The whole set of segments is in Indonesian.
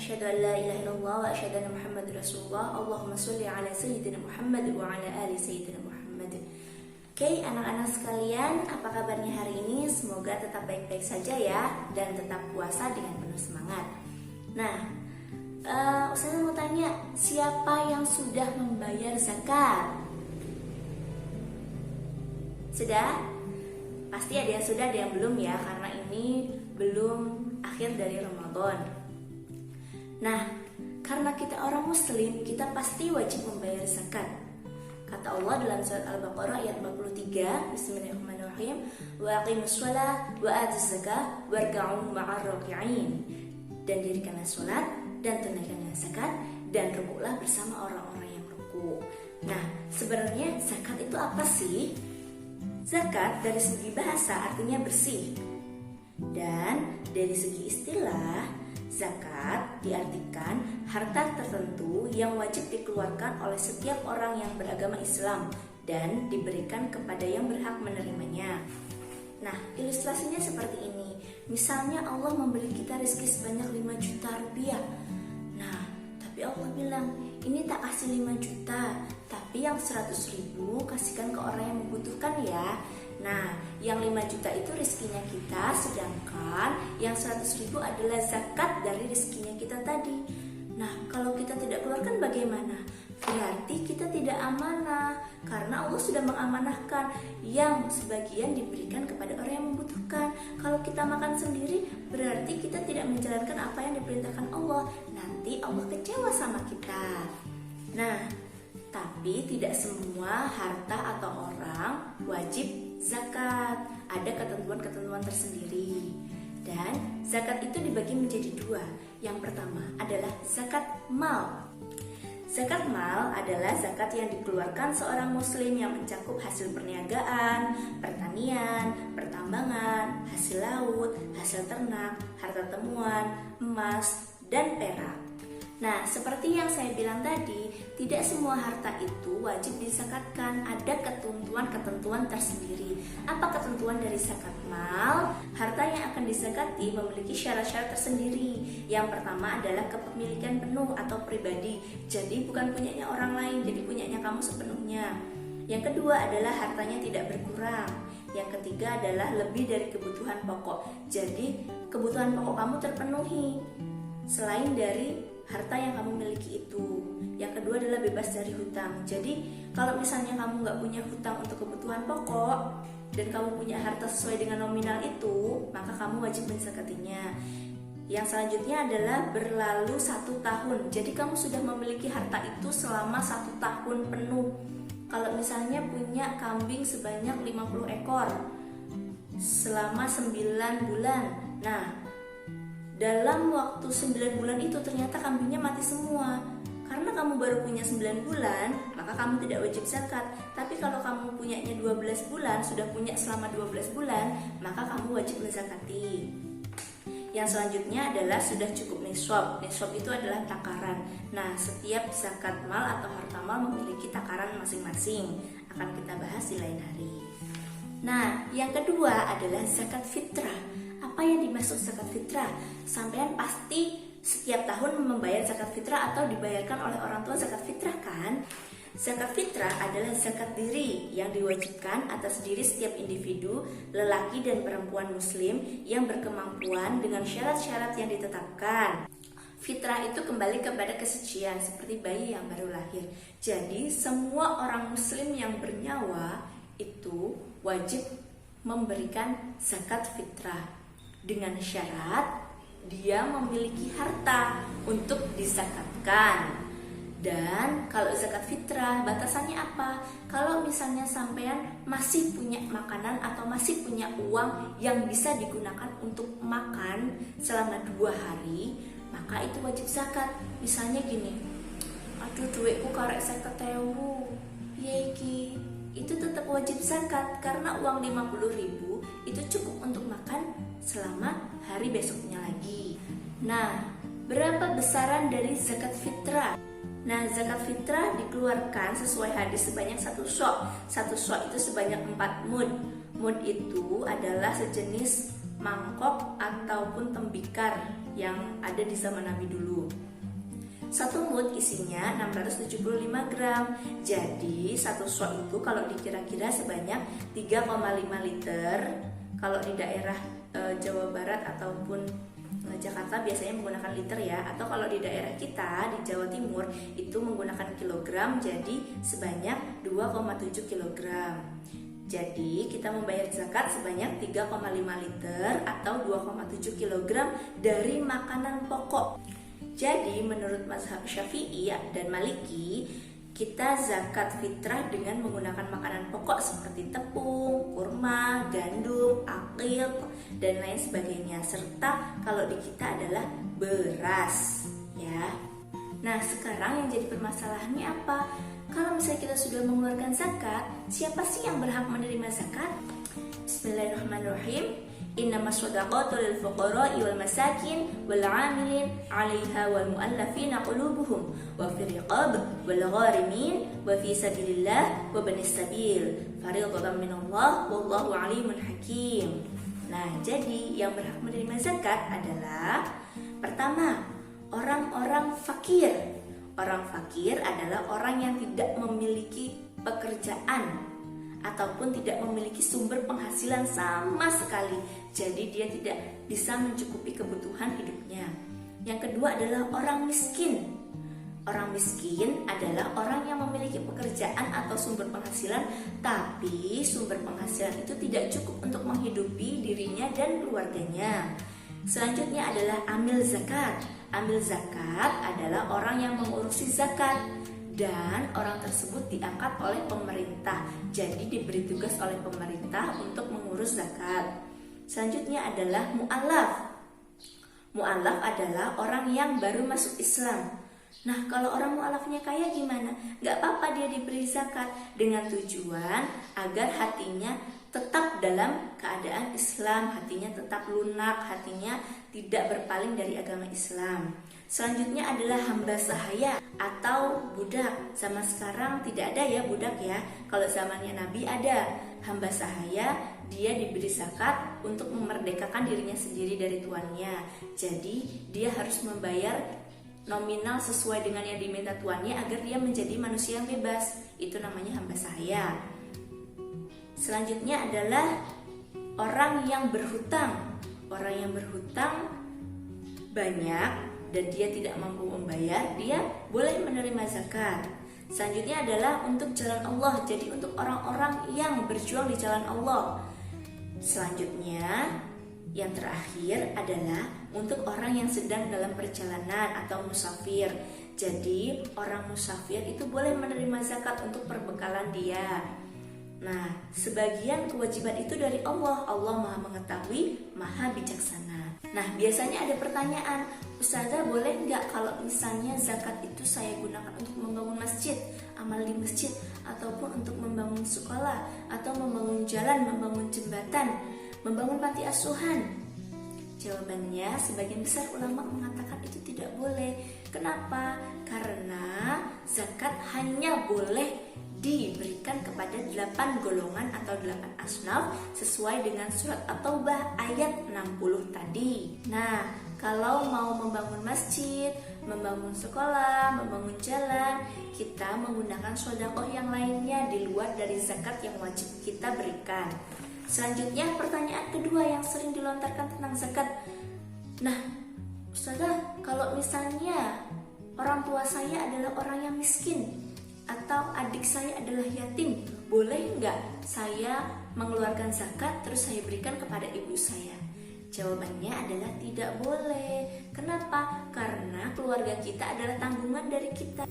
Asyhadu an la ilaha illallah wa asyhadu anna Muhammadar Rasulullah. Allahumma sholli ala sayyidina Muhammad wa ala ali sayyidina Muhammad. Oke, anak-anak sekalian, apa kabarnya hari ini? Semoga tetap baik-baik saja ya, dan tetap puasa dengan penuh semangat. Nah, saya mau tanya, siapa yang sudah membayar zakat? Sudah? Pasti ada yang sudah, ada yang belum ya, karena ini belum akhir dari Ramadan. Nah, karena kita orang muslim, kita pasti wajib membayar zakat. Kata Allah dalam surat Al-Baqarah ayat 43, Bismillahirrahmanirrahim, wa aqimus shalah wa atuz zakah warka'u ma'ar raki'in. Dan dirikanlah salat dan tunaikanlah zakat dan rukuklah bersama orang-orang yang rukuk. Nah, sebenarnya zakat itu apa sih? Zakat dari segi bahasa artinya bersih. Dan dari segi istilah, zakat diartikan harta tertentu yang wajib dikeluarkan oleh setiap orang yang beragama Islam dan diberikan kepada yang berhak menerimanya. Nah, ilustrasinya seperti ini. Misalnya Allah memberi kita rezeki sebanyak 5 juta rupiah. Nah, tapi Allah bilang, ini tak kasih 5 juta, tapi yang 100 ribu kasihkan ke orang yang membutuhkan ya. Nah, yang 5 juta itu rezekinya kita, sedangkan yang 100 ribu adalah zakat dari rezekinya kita tadi. Nah, kalau kita tidak keluarkan bagaimana? Berarti kita tidak amanah, karena Allah sudah mengamanahkan yang sebagian diberikan kepada orang yang membutuhkan. Kalau kita makan sendiri, berarti kita tidak menjalankan apa yang diperintahkan Allah. Nanti Allah kecewa sama kita. Nah, tapi tidak semua harta atau orang wajib zakat. Ada ketentuan-ketentuan tersendiri. Dan zakat itu dibagi menjadi 2. Yang pertama adalah zakat mal. Zakat mal adalah zakat yang dikeluarkan seorang muslim yang mencakup hasil perniagaan, pertanian, pertambangan, hasil laut, hasil ternak, harta temuan, emas, dan perak. Nah, seperti yang saya bilang tadi, tidak semua harta itu wajib dizakatkan. Ada ketentuan-ketentuan tersendiri. Apa ketentuan dari zakat mal? Harta yang akan dizakati memiliki syarat-syarat tersendiri. Yang pertama adalah kepemilikan penuh atau pribadi. Jadi bukan punyanya orang lain, jadi punyanya kamu sepenuhnya. Yang kedua adalah hartanya tidak berkurang. Yang ketiga adalah lebih dari kebutuhan pokok. Jadi kebutuhan pokok kamu terpenuhi selain dari harta yang kamu miliki itu. Yang kedua adalah bebas dari hutang. Jadi kalau misalnya kamu nggak punya hutang untuk kebutuhan pokok dan kamu punya harta sesuai dengan nominal itu, maka kamu wajib menzakatinya. Yang selanjutnya adalah berlalu 1 tahun. Jadi kamu sudah memiliki harta itu selama 1 tahun penuh. Kalau misalnya punya kambing sebanyak 50 ekor selama 9 bulan. Nah, dalam waktu 9 bulan itu ternyata kambingnya mati semua. Karena kamu baru punya 9 bulan, maka kamu tidak wajib zakat. Tapi kalau kamu punyanya 12 bulan, sudah punya selama 12 bulan, maka kamu wajib menzakati. Yang selanjutnya adalah sudah cukup nisab. Nisab itu adalah takaran. Nah, setiap zakat mal atau harta mal memiliki takaran masing-masing. Akan kita bahas di lain hari. Nah, yang kedua adalah zakat fitrah. Apa yang dimaksud zakat fitrah? Sampean pasti setiap tahun membayar zakat fitrah atau dibayarkan oleh orang tua zakat fitrah kan? Zakat fitrah adalah zakat diri yang diwajibkan atas diri setiap individu, lelaki dan perempuan muslim yang berkemampuan dengan syarat-syarat yang ditetapkan. Fitrah itu kembali kepada kesucian seperti bayi yang baru lahir. Jadi semua orang muslim yang bernyawa itu wajib memberikan zakat fitrah dengan syarat dia memiliki harta untuk dizakatkan. Dan kalau zakat fitrah batasannya apa? Kalau misalnya sampean masih punya makanan atau masih punya uang yang bisa digunakan untuk makan selama 2 hari, maka itu wajib zakat. Misalnya gini, aduh duitku karek 50.000, piye iki? Itu tetap wajib zakat karena uang 50.000 itu cukup untuk makan selama hari besoknya lagi. Nah, berapa besaran dari zakat fitrah? Nah, zakat fitrah dikeluarkan sesuai hadis sebanyak 1 sok. 1 sok itu sebanyak 4 mud. Mud itu adalah sejenis mangkok ataupun tembikar yang ada di zaman Nabi dulu. Satu mud isinya 675 gram. Jadi satu swab itu kalau dikira-kira sebanyak 3,5 liter. Kalau di daerah Jawa Barat ataupun Jakarta biasanya menggunakan liter ya. Atau kalau di daerah kita di Jawa Timur itu menggunakan kilogram, jadi sebanyak 2,7 kilogram. Jadi kita membayar zakat sebanyak 3,5 liter atau 2,7 kilogram dari makanan pokok. Jadi menurut mazhab Syafi'i dan Maliki, kita zakat fitrah dengan menggunakan makanan pokok seperti tepung, kurma, gandum, akil, dan lain sebagainya. Serta kalau di kita adalah beras, ya. Nah, sekarang yang jadi permasalahannya apa? Kalau misalnya kita sudah mengeluarkan zakat, siapa sih yang berhak menerima zakat? Bismillahirrahmanirrahim. Innamas shadaqatu lil fuqara'i wal masakin wal 'amilin 'alaiha wal mu'allafina qulubuhum wa fir riqab wal gharimin wa fi sabilillah wa banis sabil fariidatan minallah wallahu 'alimun hakim. Nah, jadi yang berhak menerima zakat adalah pertama, orang-orang fakir. Orang fakir adalah orang yang tidak memiliki pekerjaan ataupun tidak memiliki sumber penghasilan sama sekali. Jadi dia tidak bisa mencukupi kebutuhan hidupnya. Yang kedua adalah orang miskin. Orang miskin adalah orang yang memiliki pekerjaan atau sumber penghasilan, tapi sumber penghasilan itu tidak cukup untuk menghidupi dirinya dan keluarganya. Selanjutnya adalah amil zakat. Amil zakat adalah orang yang mengurusi zakat, dan orang tersebut diangkat oleh pemerintah. Jadi diberi tugas oleh pemerintah untuk mengurus zakat. Selanjutnya adalah mu'alaf. Mu'alaf adalah orang yang baru masuk Islam. Nah, kalau orang mu'alafnya kaya gimana? Gak apa-apa dia diberi zakat dengan tujuan agar hatinya tetap dalam keadaan Islam, hatinya tetap lunak, hatinya tidak berpaling dari agama Islam. Selanjutnya adalah hamba sahaya atau budak. Zaman sekarang tidak ada ya budak ya. Kalau zamannya Nabi ada hamba sahaya, dia diberi zakat untuk memerdekakan dirinya sendiri dari tuannya. Jadi dia harus membayar nominal sesuai dengan yang diminta tuannya agar dia menjadi manusia yang bebas. Itu namanya hamba sahaya. Selanjutnya adalah orang yang berhutang. Orang yang berhutang banyak dan dia tidak mampu membayar, dia boleh menerima zakat. Selanjutnya adalah untuk jalan Allah, jadi untuk orang-orang yang berjuang di jalan Allah. Selanjutnya, yang terakhir adalah untuk orang yang sedang dalam perjalanan atau musafir. Jadi orang musafir itu boleh menerima zakat untuk perbekalan dia. Nah, sebagian kewajiban itu dari Allah. Allah Maha Mengetahui, Maha Bijaksana. Nah, biasanya ada pertanyaan, Ustazah boleh nggak kalau misalnya zakat itu saya gunakan untuk membangun masjid, amal di masjid, ataupun untuk membangun sekolah, atau membangun jalan, membangun jembatan, membangun panti asuhan? Jawabannya, sebagian besar ulama mengatakan itu tidak boleh. Kenapa? Karena zakat hanya boleh diberikan kepada 8 golongan atau 8 asnaf sesuai dengan surat At-Taubah ayat 60 tadi. Nah, kalau mau membangun masjid, membangun sekolah, membangun jalan, kita menggunakan sedekah yang lainnya di luar dari zakat yang wajib kita berikan. Selanjutnya pertanyaan kedua yang sering dilontarkan tentang zakat. Nah, Ustazah, kalau misalnya orang tua saya adalah orang yang miskin atau adik saya adalah yatim, boleh nggak saya mengeluarkan zakat terus saya berikan kepada ibu saya? Jawabannya adalah tidak boleh. Kenapa? Karena keluarga kita adalah tanggungan dari kita.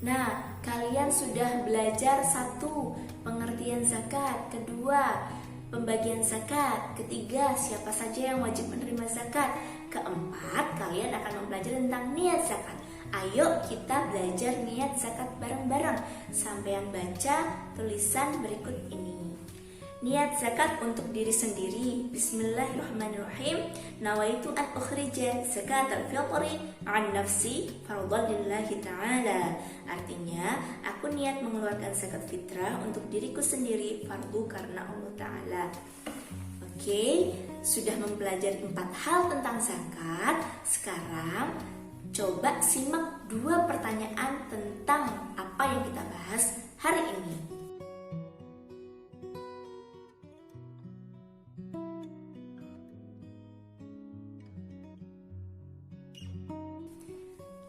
Nah, kalian sudah belajar satu, pengertian zakat, kedua, pembagian zakat, ketiga, siapa saja yang wajib menerima zakat, keempat, kalian akan mempelajari tentang niat zakat. Ayo kita belajar niat zakat bareng-bareng. Sampean baca tulisan berikut ini. Niat zakat untuk diri sendiri. Bismillahirrahmanirrahim. Nawaitu an ukhrija zakat al-fitri an nafsi fardhan lillahi ta'ala. Artinya, aku niat mengeluarkan zakat fitrah untuk diriku sendiri, fardu karena Allah Ta'ala. Oke, sudah mempelajari 4 hal tentang zakat. Sekarang coba simak 2 pertanyaan tentang apa yang kita bahas hari ini.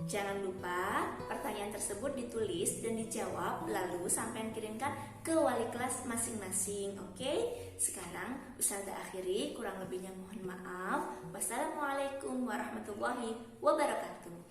Jangan lupa pertanyaan tersebut ditulis dan dijawab, lalu sampai kirimkan ke wali kelas masing-masing. Oke? Sekarang Ustazah akhiri, kurang lebihnya mohon maaf. Wassalamualaikum warahmatullahi wabarakatuh.